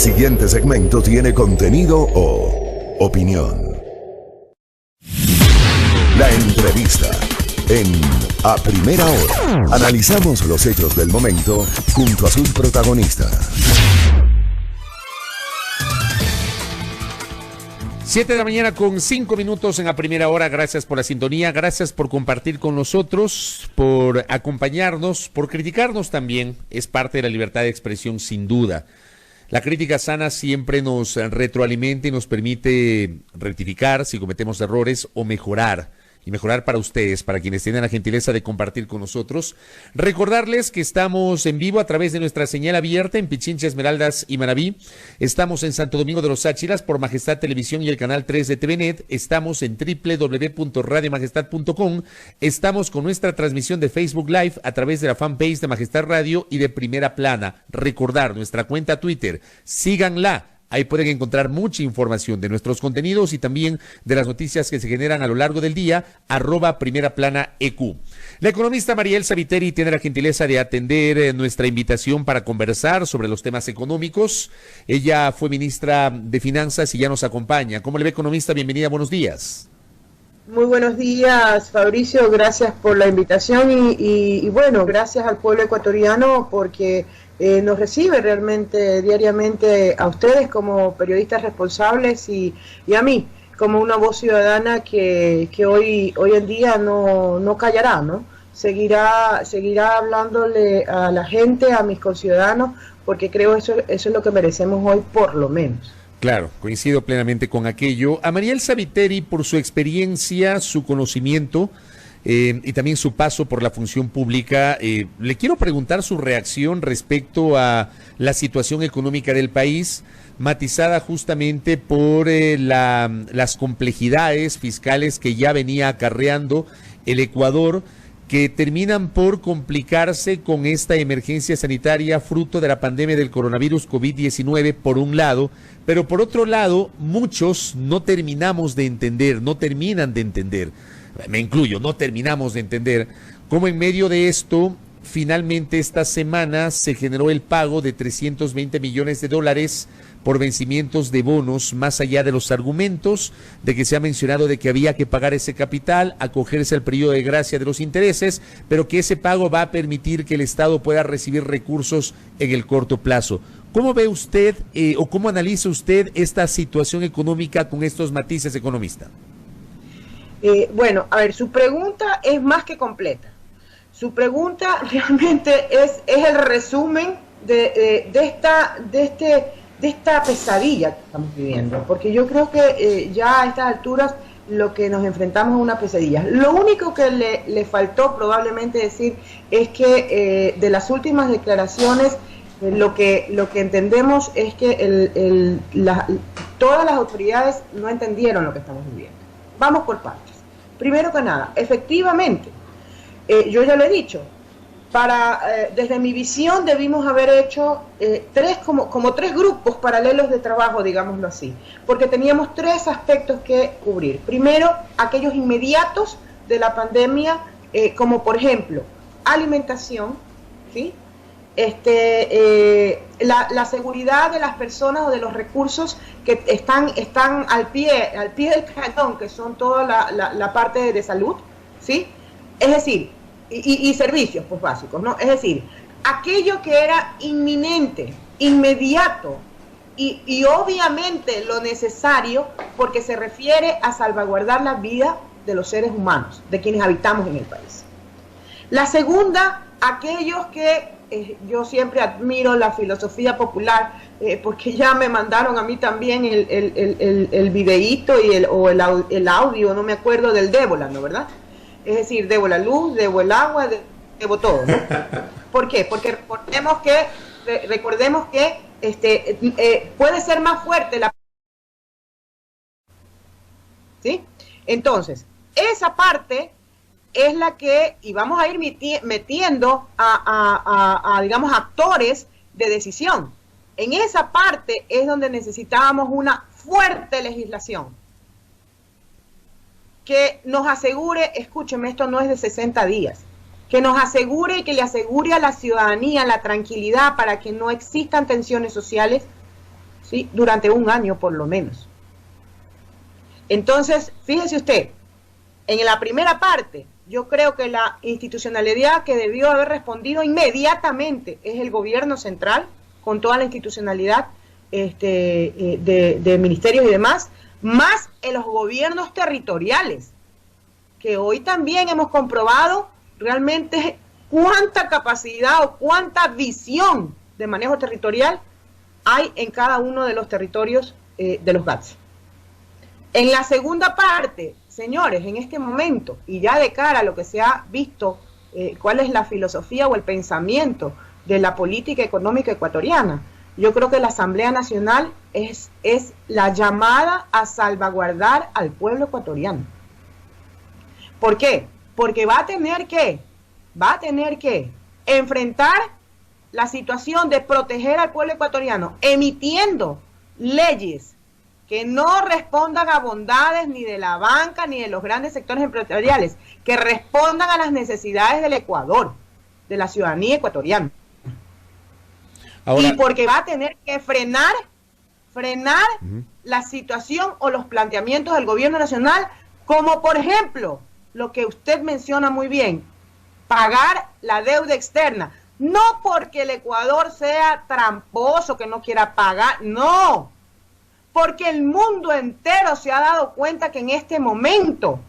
siguiente segmento tiene contenido o opinión. La entrevista en A Primera Hora. Analizamos los hechos del momento junto a sus protagonistas. 7 de la mañana con 5 minutos en A Primera Hora. Gracias por la sintonía, gracias por compartir con nosotros, por acompañarnos, por criticarnos también. Es parte de la libertad de expresión, sin duda. La crítica sana siempre nos retroalimenta y nos permite rectificar si cometemos errores o mejorar. Y mejorar para ustedes, para quienes tienen la gentileza de compartir con nosotros. Recordarles que estamos en vivo a través de nuestra señal abierta en Pichincha, Esmeraldas y Manabí. Estamos en Santo Domingo de los Áchilas por Majestad Televisión y el canal 3 de TVNet. Estamos en www.radiomajestad.com. Estamos con nuestra transmisión de Facebook Live a través de la fanpage de Majestad Radio y de Primera Plana. Recordar nuestra cuenta Twitter. Síganla. Ahí pueden encontrar mucha información de nuestros contenidos y también de las noticias que se generan a lo largo del día, @primeraplanaeq. La economista María Elsa Viteri tiene la gentileza de atender nuestra invitación para conversar sobre los temas económicos. Ella fue ministra de Finanzas y ya nos acompaña. ¿Cómo le ve, economista? Bienvenida, buenos días. Muy buenos días, Fabricio, gracias por la invitación y bueno, gracias al pueblo ecuatoriano porque nos recibe realmente diariamente a ustedes como periodistas responsables y a mí como una voz ciudadana que hoy en día no callará, ¿no? Seguirá hablándole a la gente, a mis conciudadanos, porque creo eso es lo que merecemos hoy por lo menos. Claro, coincido plenamente con aquello. A María Elsa Viteri, por su experiencia, su conocimiento y también su paso por la función pública, le quiero preguntar su reacción respecto a la situación económica del país, matizada justamente por las complejidades fiscales que ya venía acarreando el Ecuador, que terminan por complicarse con esta emergencia sanitaria fruto de la pandemia del coronavirus COVID-19 por un lado, pero por otro lado muchos no terminan de entender, me incluyo, no terminamos de entender cómo en medio de esto finalmente esta semana se generó el pago de $320 millones por vencimientos de bonos, más allá de los argumentos de que se ha mencionado de que había que pagar ese capital, acogerse al periodo de gracia de los intereses, pero que ese pago va a permitir que el Estado pueda recibir recursos en el corto plazo. ¿Cómo ve usted o cómo analiza usted esta situación económica con estos matices, economista? Bueno, a ver, su pregunta es más que completa. Su pregunta realmente es el resumen de esta pesadilla que estamos viviendo, porque yo creo que ya a estas alturas lo que nos enfrentamos es una pesadilla. Lo único que le faltó probablemente decir es que de las últimas declaraciones lo que entendemos es que todas las autoridades no entendieron lo que estamos viviendo. Vamos por partes. Primero que nada, efectivamente, yo ya lo he dicho, desde mi visión debimos haber hecho como tres grupos paralelos de trabajo, digámoslo así, porque teníamos tres aspectos que cubrir. Primero, aquellos inmediatos de la pandemia, como por ejemplo, alimentación, ¿sí? La seguridad de las personas o de los recursos que están al pie del cañón, que son toda la parte de salud, ¿sí? Es decir, y servicios pues básicos, ¿no? Es decir, aquello que era inminente, inmediato y obviamente lo necesario porque se refiere a salvaguardar la vida de los seres humanos, de quienes habitamos en el país. La segunda, aquellos que yo siempre admiro la filosofía popular, porque ya me mandaron a mí también el videíto y el audio, no me acuerdo, del Débola, ¿no? ¿Verdad? Es decir, debo la luz, debo el agua, debo todo, ¿no? ¿Por qué? Porque recordemos que puede ser más fuerte la... ¿Sí? Entonces, esa parte es la que, y vamos a ir metiendo digamos, actores de decisión. En esa parte es donde necesitábamos una fuerte legislación que nos asegure, escúcheme, esto no es de 60 días, que nos asegure y que le asegure a la ciudadanía la tranquilidad para que no existan tensiones sociales, ¿sí? Durante un año por lo menos. Entonces, fíjese usted, en la primera parte, yo creo que la institucionalidad que debió haber respondido inmediatamente es el gobierno central, con toda la institucionalidad de ministerios y demás, más en los gobiernos territoriales, que hoy también hemos comprobado realmente cuánta capacidad o cuánta visión de manejo territorial hay en cada uno de los territorios de los GATS. En la segunda parte, señores, en este momento, y ya de cara a lo que se ha visto, cuál es la filosofía o el pensamiento de la política económica ecuatoriana, yo creo que la Asamblea Nacional es la llamada a salvaguardar al pueblo ecuatoriano. ¿Por qué? Porque va a tener que enfrentar la situación de proteger al pueblo ecuatoriano, emitiendo leyes que no respondan a bondades ni de la banca ni de los grandes sectores empresariales, que respondan a las necesidades del Ecuador, de la ciudadanía ecuatoriana. Ahora, y porque va a tener que frenar la situación o los planteamientos del gobierno nacional, como por ejemplo, lo que usted menciona muy bien, pagar la deuda externa. No porque el Ecuador sea tramposo, que no quiera pagar, no. Porque el mundo entero se ha dado cuenta que en este momento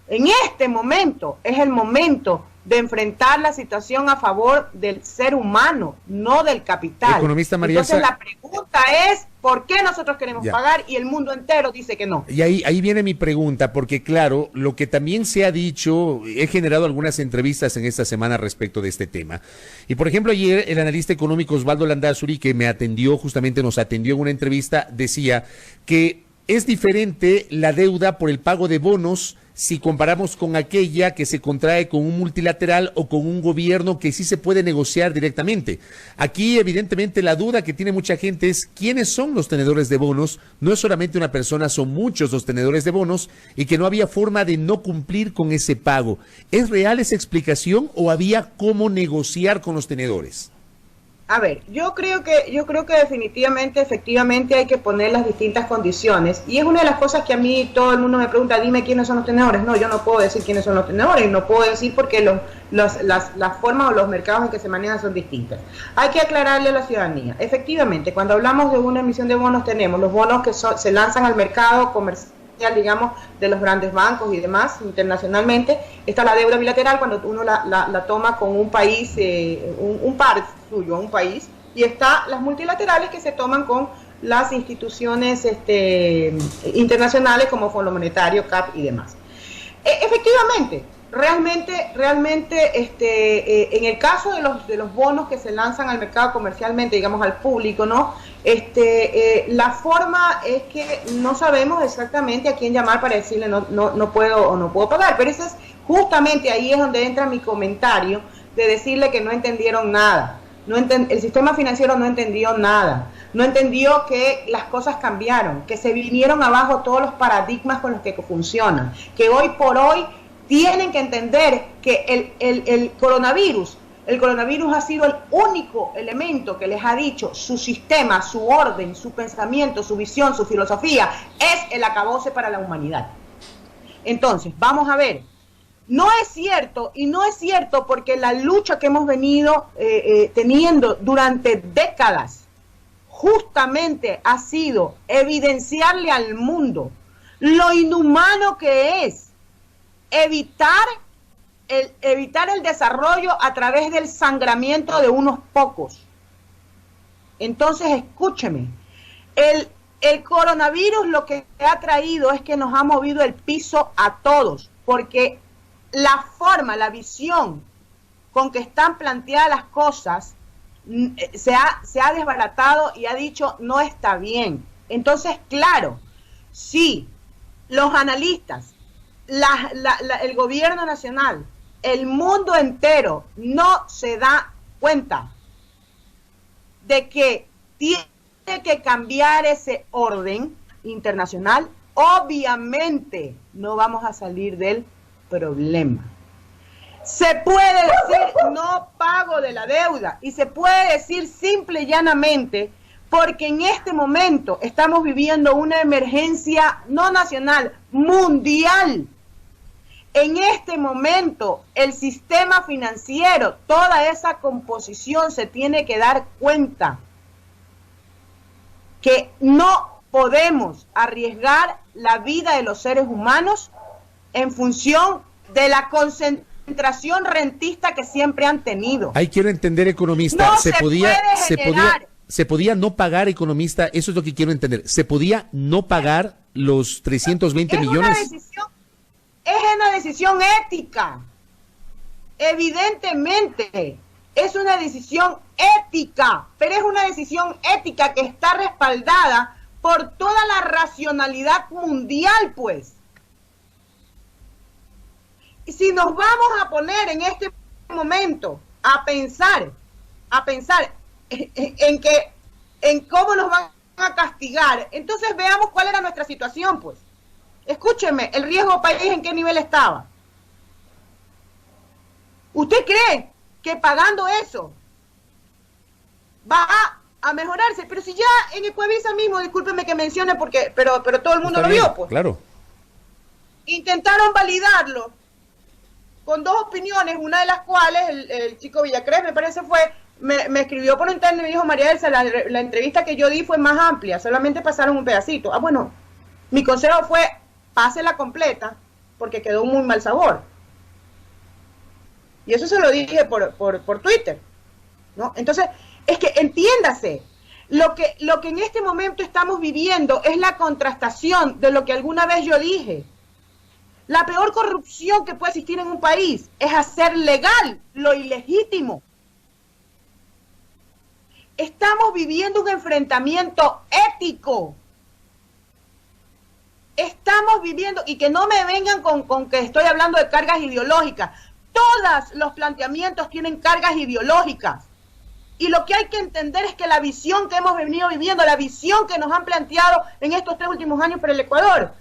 es el momento de enfrentar la situación a favor del ser humano, no del capital. Economista María Entonces la pregunta es, ¿por qué nosotros queremos pagar y el mundo entero dice que no? Y ahí viene mi pregunta, porque claro, lo que también se ha dicho, he generado algunas entrevistas en esta semana respecto de este tema. Y por ejemplo, ayer el analista económico Osvaldo Landázuri, que nos atendió en una entrevista, decía que es diferente la deuda por el pago de bonos si comparamos con aquella que se contrae con un multilateral o con un gobierno que sí se puede negociar directamente. Aquí, evidentemente, la duda que tiene mucha gente es quiénes son los tenedores de bonos. No es solamente una persona, son muchos los tenedores de bonos y que no había forma de no cumplir con ese pago. ¿Es real esa explicación o había cómo negociar con los tenedores? A ver, yo creo que definitivamente, efectivamente hay que poner las distintas condiciones, y es una de las cosas que a mí todo el mundo me pregunta, dime quiénes son los tenedores. No, yo no puedo decir quiénes son los tenedores, no puedo decir porque las formas o los mercados en que se manejan son distintas. Hay que aclararle a la ciudadanía. Efectivamente, cuando hablamos de una emisión de bonos, tenemos los bonos que se lanzan al mercado comercial, digamos, de los grandes bancos y demás internacionalmente. Está la deuda bilateral cuando uno la toma con un país, un par suyo, un país, y está las multilaterales que se toman con las instituciones internacionales como Fondo Monetario, CAP y demás. Efectivamente, realmente en el caso de los bonos que se lanzan al mercado comercialmente, digamos al público, ¿no? La forma es que no sabemos exactamente a quién llamar para decirle no puedo o no puedo pagar, pero eso es justamente ahí es donde entra mi comentario de decirle que no entendieron nada. El sistema financiero no entendió nada, no entendió que las cosas cambiaron, que se vinieron abajo todos los paradigmas con los que funcionan, que hoy por hoy tienen que entender que el coronavirus ha sido el único elemento que les ha dicho su sistema, su orden, su pensamiento, su visión, su filosofía, es el acabose para la humanidad. Entonces, vamos a ver, no es cierto, y no es cierto porque la lucha que hemos venido teniendo durante décadas, justamente ha sido evidenciarle al mundo lo inhumano que es evitar el desarrollo a través del sangramiento de unos pocos. Entonces, escúcheme, el coronavirus lo que ha traído es que nos ha movido el piso a todos, porque la forma, la visión con que están planteadas las cosas se ha desbaratado y ha dicho no está bien. Entonces, claro, si los analistas, el gobierno nacional, el mundo entero no se da cuenta de que tiene que cambiar ese orden internacional, obviamente no vamos a salir del problema. Se puede decir no pago de la deuda y se puede decir simple y llanamente porque en este momento estamos viviendo una emergencia no nacional, mundial. En este momento el sistema financiero, toda esa composición se tiene que dar cuenta que no podemos arriesgar la vida de los seres humanos en función de la concentración rentista que siempre han tenido. Ahí quiero entender, economista, No se podía no pagar, economista, eso es lo que quiero entender. ¿Se podía no pagar los 320 millones? Es una decisión ética. Evidentemente, es una decisión ética, pero es una decisión ética que está respaldada por toda la racionalidad mundial, pues. Y si nos vamos a poner en este momento a pensar en cómo nos van a castigar, entonces veamos cuál era nuestra situación, pues. Escúcheme, el riesgo país en qué nivel estaba. ¿Usted cree que pagando eso va a mejorarse? Pero si ya en Ecuavisa mismo, discúlpeme que mencione porque, pero todo el mundo lo vio, pues. Claro. Intentaron validarlo con dos opiniones, una de las cuales el chico Villacrés, me parece me escribió por internet y me dijo: María Elsa, la entrevista que yo di fue más amplia, solamente pasaron un pedacito. Ah, bueno, mi consejo fue: pásela completa, porque quedó un muy mal sabor. Y eso se lo dije por Twitter, ¿no? Entonces, es que entiéndase, lo que en este momento estamos viviendo es la contrastación de lo que alguna vez yo dije. La peor corrupción que puede existir en un país es hacer legal lo ilegítimo. Estamos viviendo un enfrentamiento ético. Estamos viviendo, y que no me vengan con que estoy hablando de cargas ideológicas. Todos los planteamientos tienen cargas ideológicas. Y lo que hay que entender es que la visión que hemos venido viviendo, la visión que nos han planteado en estos 3 últimos años para el Ecuador,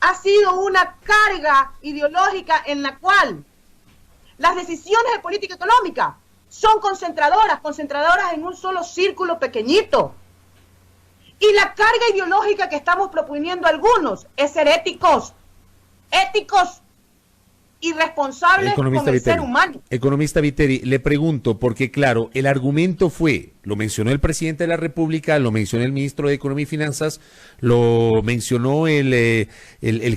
ha sido una carga ideológica en la cual las decisiones de política económica son concentradoras en un solo círculo pequeñito. Y la carga ideológica que estamos proponiendo algunos es ser éticos y responsables con el ser humano. Economista Viteri, le pregunto, porque claro, el argumento fue, lo mencionó el presidente de la República, lo mencionó el ministro de Economía y Finanzas, lo mencionó el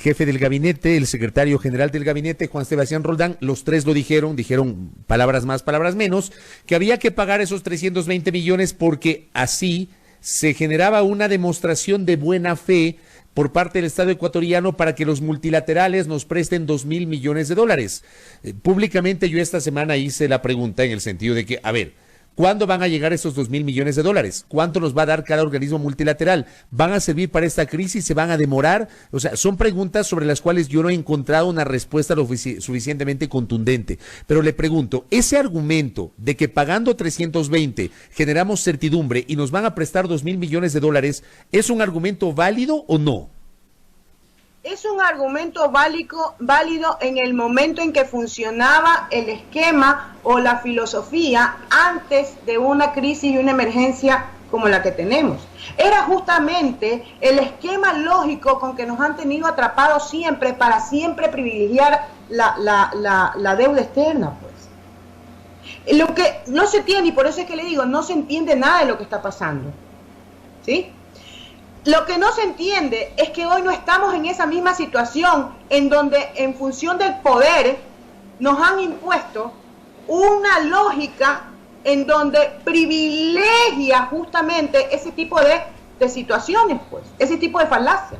jefe del gabinete, el secretario general del gabinete, Juan Sebastián Roldán, los tres lo dijeron palabras más, palabras menos, que había que pagar esos 320 millones porque así se generaba una demostración de buena fe por parte del Estado ecuatoriano para que los multilaterales nos presten 2.000 millones de dólares. Públicamente yo esta semana hice la pregunta en el sentido de que, a ver, ¿cuándo van a llegar esos 2.000 millones de dólares? ¿Cuánto nos va a dar cada organismo multilateral? ¿Van a servir para esta crisis? ¿Se van a demorar? O sea, son preguntas sobre las cuales yo no he encontrado una respuesta suficientemente contundente. Pero le pregunto, ese argumento de que pagando 320 generamos certidumbre y nos van a prestar 2.000 millones de dólares, ¿es un argumento válido o no? Es un argumento válido en el momento en que funcionaba el esquema o la filosofía antes de una crisis y una emergencia como la que tenemos. Era justamente el esquema lógico con que nos han tenido atrapados siempre, para siempre privilegiar la deuda externa, pues. Lo que no se tiene, y por eso es que le digo, no se entiende nada de lo que está pasando, ¿sí? Lo que no se entiende es que hoy no estamos en esa misma situación en donde en función del poder nos han impuesto una lógica en donde privilegia justamente ese tipo de situaciones, pues, ese tipo de falacias,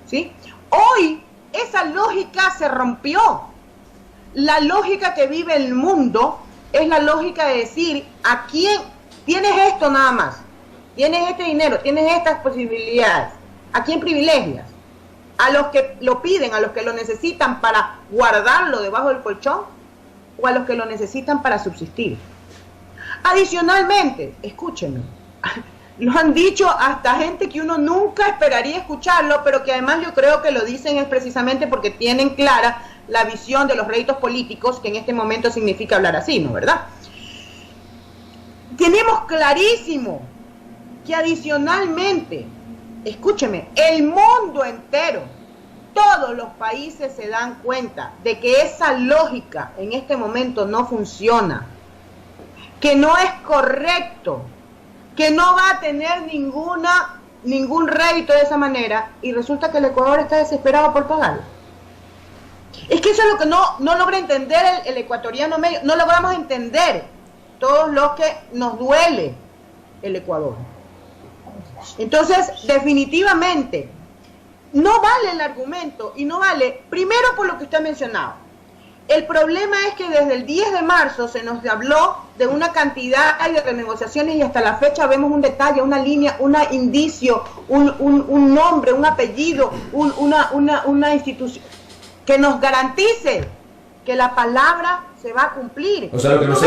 ¿sí? Hoy esa lógica se rompió. La lógica que vive el mundo es la lógica de decir: ¿a quién tienes esto nada más? Tienes este dinero, tienes estas posibilidades. ¿A quién privilegias? ¿A los que lo piden, a los que lo necesitan para guardarlo debajo del colchón? ¿O a los que lo necesitan para subsistir? Adicionalmente, escúchenme, lo han dicho hasta gente que uno nunca esperaría escucharlo, pero que además yo creo que lo dicen es precisamente porque tienen clara la visión de los réditos políticos, que en este momento significa hablar así, ¿no? ¿Verdad? Tenemos clarísimo que adicionalmente, escúcheme, el mundo entero, todos los países se dan cuenta de que esa lógica en este momento no funciona, que no es correcto, que no va a tener ningún rédito de esa manera, y resulta que el Ecuador está desesperado por pagarlo. Es que eso es lo que no logra entender el ecuatoriano medio, no logramos entender todos los que nos duele el Ecuador. Entonces, definitivamente, no vale el argumento, y no vale, primero por lo que usted ha mencionado. El problema es que desde el 10 de marzo se nos habló de una cantidad de renegociaciones y hasta la fecha vemos un detalle, una línea, un indicio, un nombre, un apellido, una institución que nos garantice que la palabra se va a cumplir. O sea, lo que nos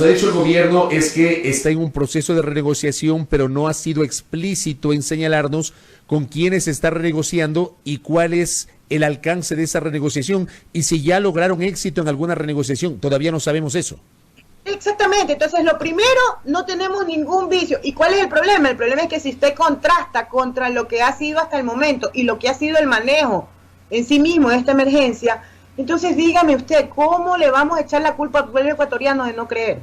ha dicho el gobierno es que está en un proceso de renegociación, pero no ha sido explícito en señalarnos con quiénes se está renegociando y cuál es el alcance de esa renegociación y si ya lograron éxito en alguna renegociación. Todavía no sabemos eso. Exactamente. Entonces, lo primero, no tenemos ningún vicio. ¿Y cuál es el problema? El problema es que si usted contrasta contra lo que ha sido hasta el momento y lo que ha sido el manejo en sí mismo de esta emergencia, entonces dígame usted, ¿cómo le vamos a echar la culpa al pueblo ecuatoriano de no creer?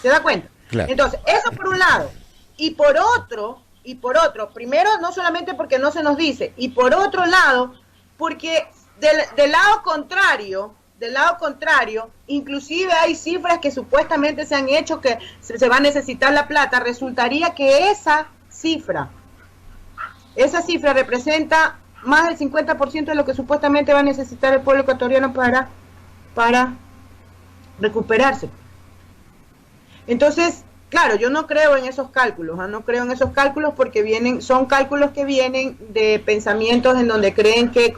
¿Se da cuenta? Claro. Entonces, eso por un lado. Y por otro, primero no solamente porque no se nos dice, y por otro lado, porque del lado contrario, inclusive hay cifras que supuestamente se han hecho que se va a necesitar la plata, resultaría que esa cifra representa más del 50% de lo que supuestamente va a necesitar el pueblo ecuatoriano para recuperarse. Entonces, claro, yo no creo en esos cálculos, porque son cálculos que vienen de pensamientos en donde creen que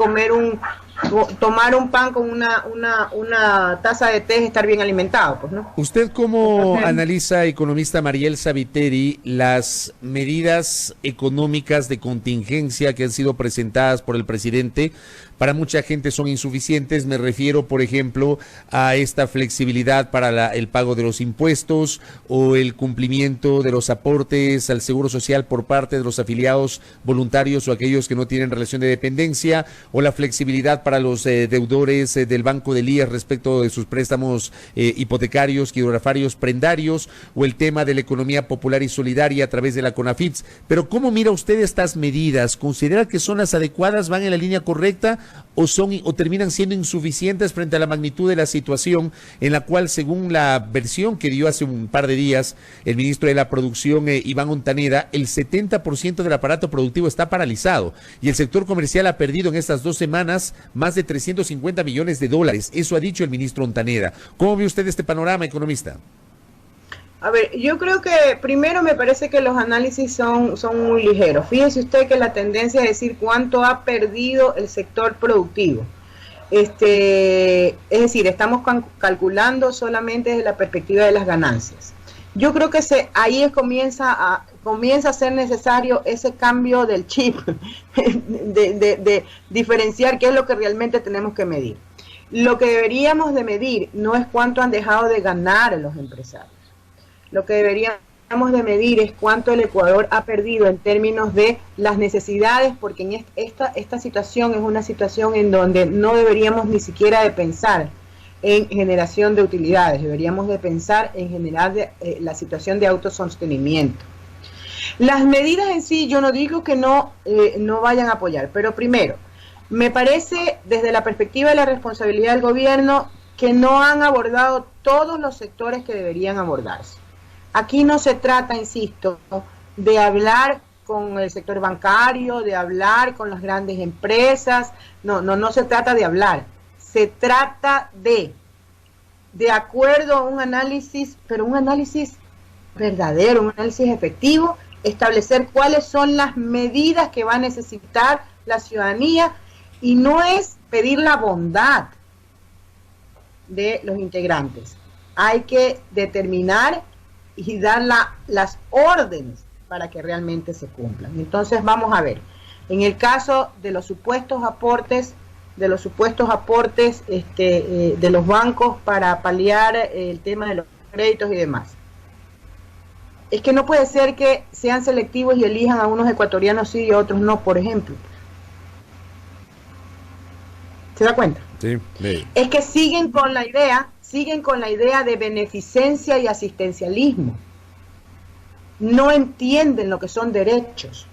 tomar un pan con una taza de té es estar bien alimentado, pues, ¿no? ¿Usted cómo analiza, economista Mariel Sabiteri, las medidas económicas de contingencia que han sido presentadas por el presidente? Para mucha gente son insuficientes, me refiero, por ejemplo, a esta flexibilidad para el pago de los impuestos o el cumplimiento de los aportes al Seguro Social por parte de los afiliados voluntarios o aquellos que no tienen relación de dependencia, o la flexibilidad para los deudores del Banco del IES respecto de sus préstamos hipotecarios, hidrografarios, prendarios, o el tema de la economía popular y solidaria a través de la CONAFITS. Pero ¿cómo mira usted estas medidas? ¿Considera que son las adecuadas, van en la línea correcta, o terminan siendo insuficientes frente a la magnitud de la situación en la cual, según la versión que dio hace un par de días el ministro de la Producción, Iván Ontaneda, el 70% del aparato productivo está paralizado y el sector comercial ha perdido en estas 2 semanas más de 350 millones de dólares? Eso ha dicho el ministro Ontaneda. ¿Cómo ve usted este panorama, economista? A ver, yo creo que primero me parece que los análisis son muy ligeros. Fíjese usted que la tendencia es decir cuánto ha perdido el sector productivo. Es decir, estamos calculando solamente desde la perspectiva de las ganancias. Yo creo que ahí comienza a ser necesario ese cambio del chip, de diferenciar qué es lo que realmente tenemos que medir. Lo que deberíamos de medir no es cuánto han dejado de ganar los empresarios. Lo que deberíamos de medir es cuánto el Ecuador ha perdido en términos de las necesidades, porque en esta situación es una situación en donde no deberíamos ni siquiera de pensar en generación de utilidades, deberíamos de pensar en generar la situación de autosostenimiento. Las medidas en sí, yo no digo que no vayan a apoyar, pero primero, me parece desde la perspectiva de la responsabilidad del gobierno que no han abordado todos los sectores que deberían abordarse. Aquí no se trata, insisto, de hablar con el sector bancario, de hablar con las grandes empresas, no se trata de hablar, se trata de acuerdo a un análisis, pero un análisis verdadero, un análisis efectivo, establecer cuáles son las medidas que va a necesitar la ciudadanía, y no es pedir la bondad de los integrantes, hay que determinar y dar las órdenes para que realmente se cumplan. Entonces vamos a ver, en el caso de los supuestos aportes, de los bancos para paliar el tema de los créditos y demás. Es que no puede ser que sean selectivos y elijan a unos ecuatorianos sí y a otros no, por ejemplo. ¿Se da cuenta? Sí. Es que siguen con la idea de beneficencia y asistencialismo. No entienden lo que son derechos.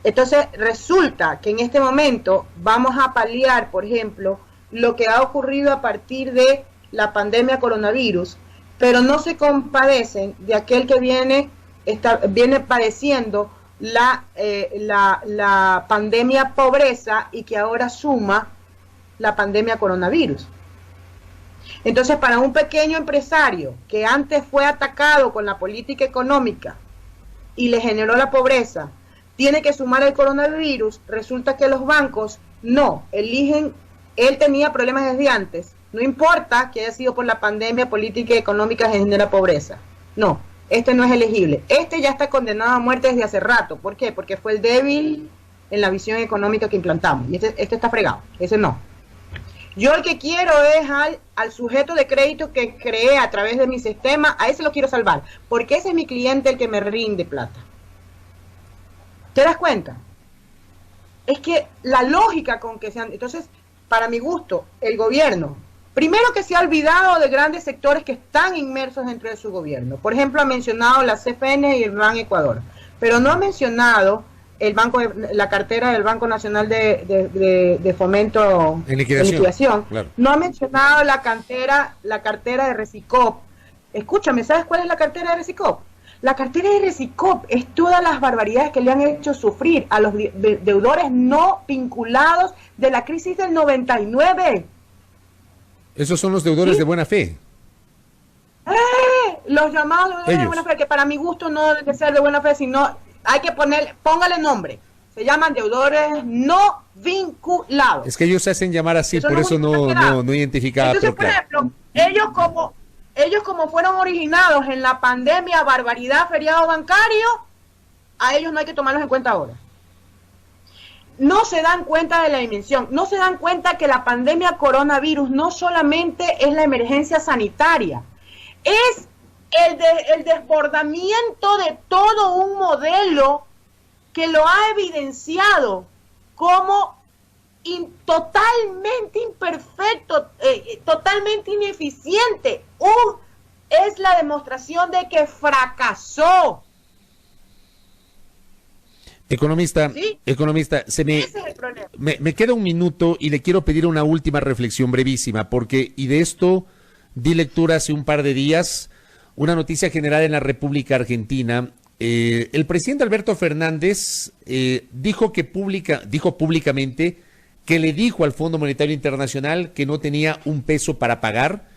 Entonces resulta que en este momento vamos a paliar, por ejemplo, lo que ha ocurrido a partir de la pandemia coronavirus, pero no se compadecen de aquel que viene padeciendo la pandemia pobreza y que ahora suma la pandemia coronavirus. Entonces, para un pequeño empresario que antes fue atacado con la política económica y le generó la pobreza, tiene que sumar el coronavirus, resulta que los bancos no eligen. Él tenía problemas desde antes, no importa que haya sido por la pandemia política y económica que genera pobreza. No, este no es elegible. Este ya está condenado a muerte desde hace rato. ¿Por qué? Porque fue el débil en la visión económica que implantamos. Y este está fregado, ese no. Yo el que quiero es al sujeto de crédito que creé a través de mi sistema, a ese lo quiero salvar, porque ese es mi cliente el que me rinde plata. ¿Te das cuenta? Es que la lógica con que sean... Entonces, para mi gusto, el gobierno, primero que se ha olvidado de grandes sectores que están inmersos dentro de su gobierno. Por ejemplo, ha mencionado la CFN y el Ban Ecuador, pero no ha mencionado la cartera del Banco Nacional de Fomento en Liquidación. Claro. No ha mencionado la cartera de Resicop. Escúchame, ¿sabes cuál es la cartera de Resicop? La cartera de Resicop es todas las barbaridades que le han hecho sufrir a los deudores no vinculados de la crisis del 99. Esos son los deudores, ¿sí?, de buena fe. Los llamados deudores de buena fe, que para mi gusto no debe ser de buena fe, sino hay que póngale nombre. Se llaman deudores no vinculados. Es que ellos se hacen llamar así, por eso no identificaba. Entonces, por ejemplo, ellos como fueron originados en la pandemia, barbaridad, feriado bancario, a ellos no hay que tomarlos en cuenta ahora. No se dan cuenta de la dimensión, no se dan cuenta que la pandemia coronavirus no solamente es la emergencia sanitaria, es el desbordamiento de todo un modelo que lo ha evidenciado como totalmente imperfecto, totalmente ineficiente. Es la demostración de que fracasó. Economista, ¿sí? Economista, Ese es el problema. Me queda un minuto y le quiero pedir una última reflexión brevísima, porque, y de esto di lectura hace un par de días, una noticia generada en la República Argentina. El presidente Alberto Fernández dijo públicamente que le dijo al Fondo Monetario Internacional que no tenía un peso para pagar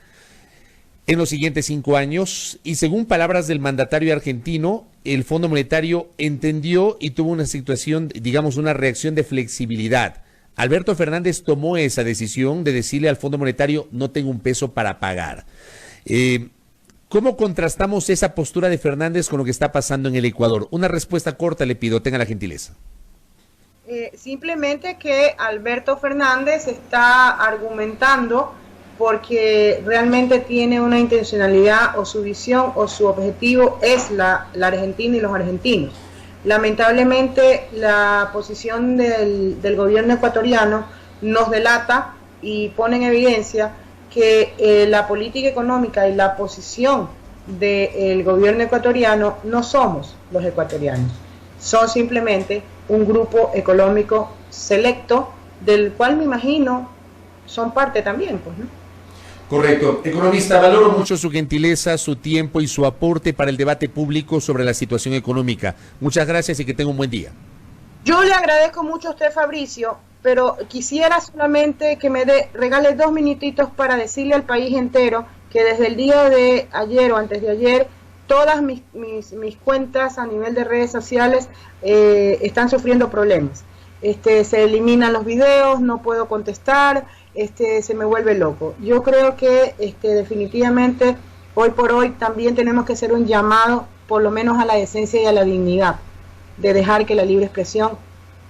en los siguientes 5 años, y según palabras del mandatario argentino, el Fondo Monetario entendió y tuvo una situación, digamos, una reacción de flexibilidad. Alberto Fernández tomó esa decisión de decirle al Fondo Monetario: no tengo un peso para pagar. ¿Cómo contrastamos esa postura de Fernández con lo que está pasando en el Ecuador? Una respuesta corta le pido, tenga la gentileza. Simplemente que Alberto Fernández está argumentando porque realmente tiene una intencionalidad, o su visión o su objetivo es la Argentina y los argentinos. Lamentablemente la posición del gobierno ecuatoriano nos delata y pone en evidencia que la política económica y la posición del gobierno ecuatoriano no somos los ecuatorianos, son simplemente un grupo económico selecto, del cual me imagino son parte también, pues, ¿no? Correcto. Economista, valoro mucho su gentileza, su tiempo y su aporte para el debate público sobre la situación económica. Muchas gracias y que tenga un buen día. Yo le agradezco mucho a usted, Fabricio, pero quisiera solamente que me regale 2 minutitos para decirle al país entero que desde el día de ayer o antes de ayer, todas mis cuentas a nivel de redes sociales están sufriendo problemas. Se eliminan los videos, no puedo contestar, se me vuelve loco. Yo creo que definitivamente hoy por hoy también tenemos que hacer un llamado, por lo menos a la decencia y a la dignidad, de dejar que la libre expresión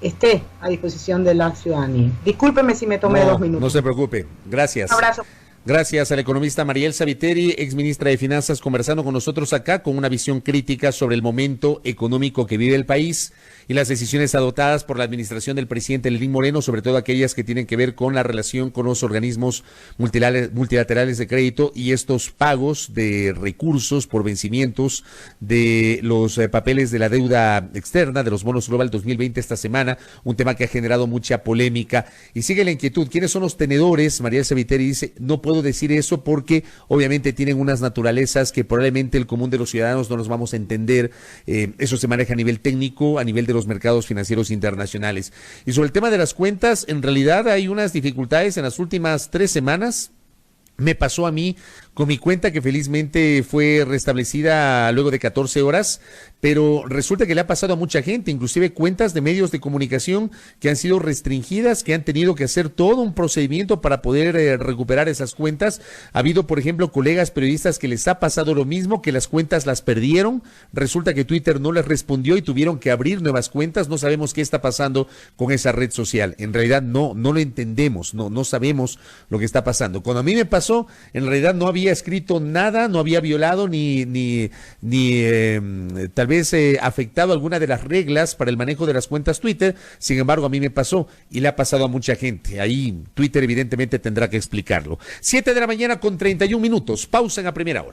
esté a disposición de la ciudadanía. Discúlpeme si me tomé 2 minutos. No se preocupe. Gracias. Un abrazo. Gracias al economista Mariel Saviteri, exministra de Finanzas, conversando con nosotros acá con una visión crítica sobre el momento económico que vive el país y las decisiones adoptadas por la administración del presidente Lenín Moreno, sobre todo aquellas que tienen que ver con la relación con los organismos multilaterales de crédito y estos pagos de recursos por vencimientos de los papeles de la deuda externa, de los bonos Global 2020 esta semana, un tema que ha generado mucha polémica. Y sigue la inquietud, ¿quiénes son los tenedores? Mariel Saviteri dice, no puedo decir eso porque obviamente tienen unas naturalezas que probablemente el común de los ciudadanos no nos vamos a entender. Eso se maneja a nivel técnico, a nivel de los mercados financieros internacionales. Y sobre el tema de las cuentas, en realidad hay unas dificultades en las últimas 3 semanas. Me pasó a mí con mi cuenta que felizmente fue restablecida luego de 14 horas, pero resulta que le ha pasado a mucha gente, inclusive cuentas de medios de comunicación que han sido restringidas, que han tenido que hacer todo un procedimiento para poder recuperar esas cuentas. Ha habido, por ejemplo, colegas periodistas que les ha pasado lo mismo, que las cuentas las perdieron. Resulta que Twitter no les respondió y tuvieron que abrir nuevas cuentas. No sabemos qué está pasando con esa red social. En realidad no lo entendemos, no sabemos lo que está pasando. Cuando a mí me pasó, en realidad no había escrito nada, no había violado ni tal vez afectado alguna de las reglas para el manejo de las cuentas Twitter. Sin embargo, a mí me pasó y le ha pasado a mucha gente. Ahí Twitter evidentemente tendrá que explicarlo. 7 de la mañana con 31 minutos. Pausa en A Primera Hora.